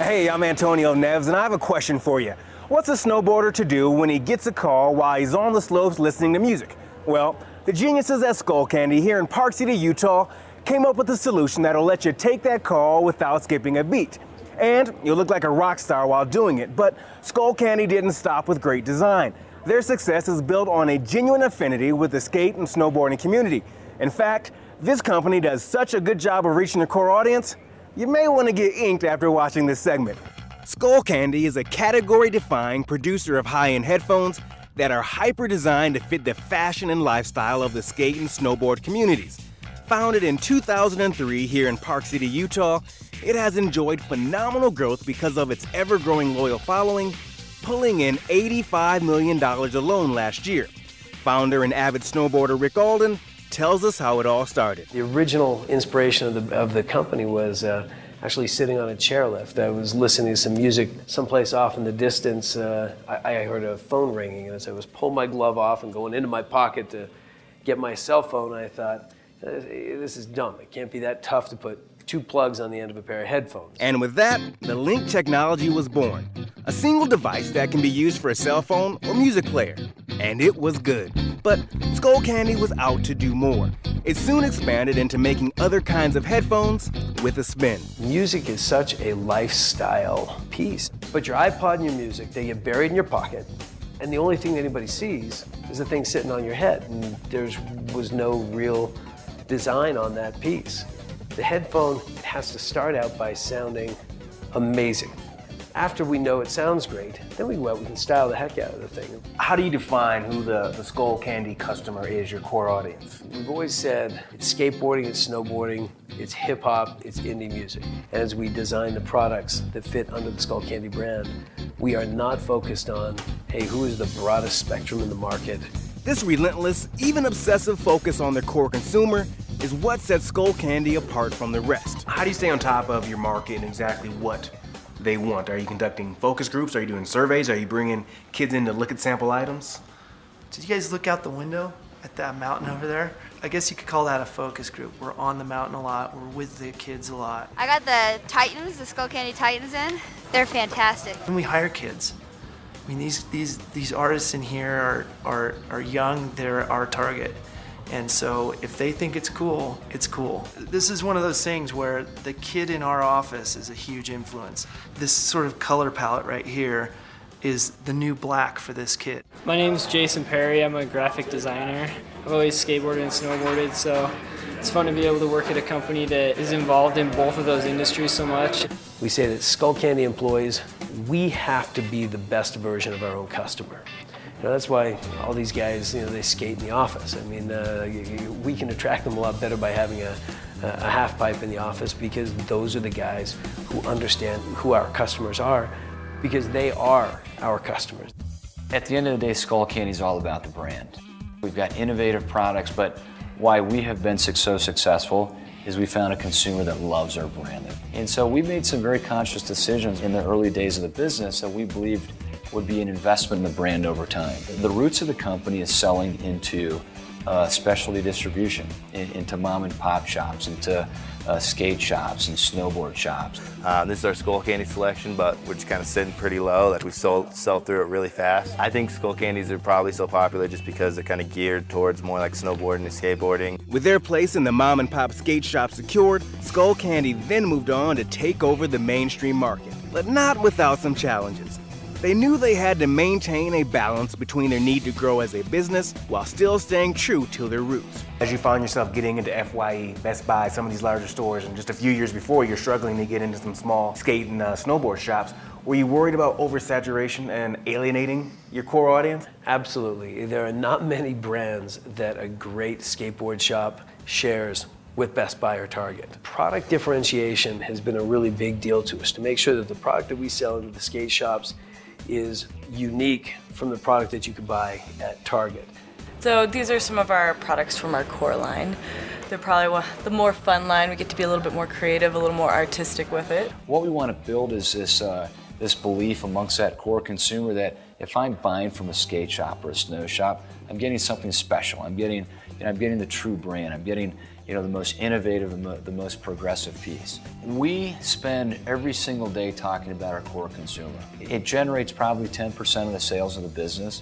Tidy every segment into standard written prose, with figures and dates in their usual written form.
Hey, I'm Antonio Neves, and I have a question for you. What's a snowboarder to do when he gets a call while he's on the slopes listening to music? Well, the geniuses at SkullCandy here in Park City, Utah, came up with a solution that'll let you take that call without skipping a beat. And you'll look like a rock star while doing it. But SkullCandy didn't stop with great design. Their success is built on a genuine affinity with the skate and snowboarding community. In fact, this company does such a good job of reaching the core audience, you may want to get inked after watching this segment. SkullCandy is a category-defying producer of high-end headphones that are hyper-designed to fit the fashion and lifestyle of the skate and snowboard communities. Founded in 2003 here in Park City, Utah, it has enjoyed phenomenal growth because of its ever-growing loyal following, pulling in $85 million alone last year. Founder and avid snowboarder Rick Alden tells us how it all started. The original inspiration of the company was actually sitting on a chairlift. I was listening to some music someplace off in the distance. I heard a phone ringing, and as I was pulling my glove off and going into my pocket to get my cell phone, I thought, this is dumb. It can't be that tough to put 2 plugs on the end of a pair of headphones. And with that, the Link technology was born. A single device that can be used for a cell phone or music player. And it was good. But SkullCandy was out to do more. It soon expanded into making other kinds of headphones with a spin. Music is such a lifestyle piece. But your iPod and your music, they get buried in your pocket, and the only thing anybody sees is the thing sitting on your head, and there was no real design on that piece. The headphone has to start out by sounding amazing. After we know it sounds great, then we go out, we can style the heck out of the thing. How do you define who the SkullCandy customer is, your core audience? We've always said it's skateboarding, it's snowboarding, it's hip hop, it's indie music. And as we design the products that fit under the SkullCandy brand, we are not focused on, hey, who is the broadest spectrum in the market? This relentless, even obsessive focus on their core consumer is what sets SkullCandy apart from the rest. How do you stay on top of your market and exactly what they want? Are you conducting focus groups? Are you doing surveys? Are you bringing kids in to look at sample items? Did you guys look out the window at that mountain over there? I guess you could call that a focus group. We're on the mountain a lot. We're with the kids a lot. I got the Titans, the SkullCandy Titans in. They're fantastic. And we hire kids. I mean, these artists in here are young. They're our target. And so if they think it's cool, it's cool. This is one of those things where the kid in our office is a huge influence. This sort of color palette right here is the new black for this kid. My name's Jason Perry. I'm a graphic designer. I've always skateboarded and snowboarded, so it's fun to be able to work at a company that is involved in both of those industries so much. We say that SkullCandy employees, we have to be the best version of our own customer. You know, that's why all these guys, they skate in the office. I mean, we can attract them a lot better by having a half pipe in the office, because those are the guys who understand who our customers are, because they are our customers. At the end of the day, SkullCandy is all about the brand. We've got innovative products, but why we have been so successful is we found a consumer that loves our brand. And so we made some very conscious decisions in the early days of the business that we believed would be an investment in the brand over time. The roots of the company is selling into specialty distribution, into mom and pop shops, into skate shops and snowboard shops. This is our SkullCandy selection, but we're just kind of sitting pretty low. That we sell through it really fast. I think SkullCandies are probably so popular just because they're kind of geared towards more like snowboarding and skateboarding. With their place in the mom and pop skate shop secured, SkullCandy then moved on to take over the mainstream market, but not without some challenges. They knew they had to maintain a balance between their need to grow as a business while still staying true to their roots. As you found yourself getting into FYE, Best Buy, some of these larger stores, and just a few years before you're struggling to get into some small skate and snowboard shops, were you worried about oversaturation and alienating your core audience? Absolutely. There are not many brands that a great skateboard shop shares with Best Buy or Target. Product differentiation has been a really big deal to us, to make sure that the product that we sell into the skate shops is unique from the product that you could buy at Target. So these are some of our products from our core line. They're probably the more fun line. We get to be a little bit more creative, a little more artistic with it. What we want to build is this belief amongst that core consumer that if I'm buying from a skate shop or a snow shop, I'm getting something special. I'm getting the true brand. I'm getting the most innovative, the most progressive piece. We spend every single day talking about our core consumer. It generates probably 10% of the sales of the business,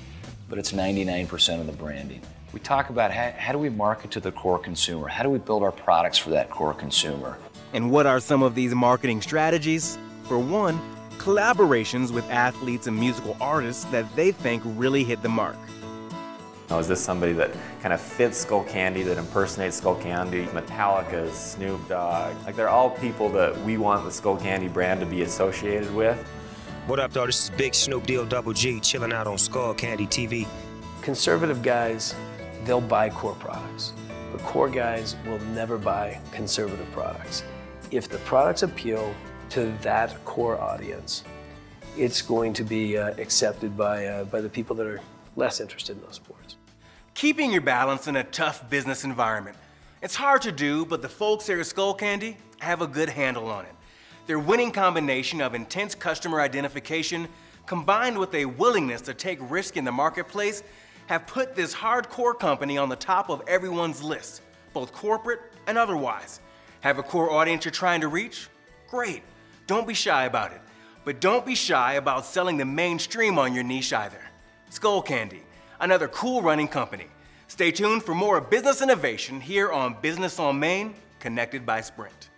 but it's 99% of the branding. We talk about how do we market to the core consumer? How do we build our products for that core consumer? And what are some of these marketing strategies? For one, collaborations with athletes and musical artists that they think really hit the mark. Is this somebody that kind of fits SkullCandy, that impersonates SkullCandy? Metallica's, Snoop Dogg. Like, they're all people that we want the SkullCandy brand to be associated with. What up, though? This is Big Snoop Deal Double G, chilling out on SkullCandy TV. Conservative guys, they'll buy core products, but core guys will never buy conservative products. If the products appeal to that core audience, it's going to be accepted by the people that are less interested in those sports. Keeping your balance in a tough business environment. It's hard to do, but the folks here at SkullCandy have a good handle on it. Their winning combination of intense customer identification combined with a willingness to take risk in the marketplace have put this hardcore company on the top of everyone's list, both corporate and otherwise. Have a core audience you're trying to reach? Great. Don't be shy about it. But don't be shy about selling the mainstream on your niche either. SkullCandy, another cool running company. Stay tuned for more business innovation here on Business on Main, connected by Sprint.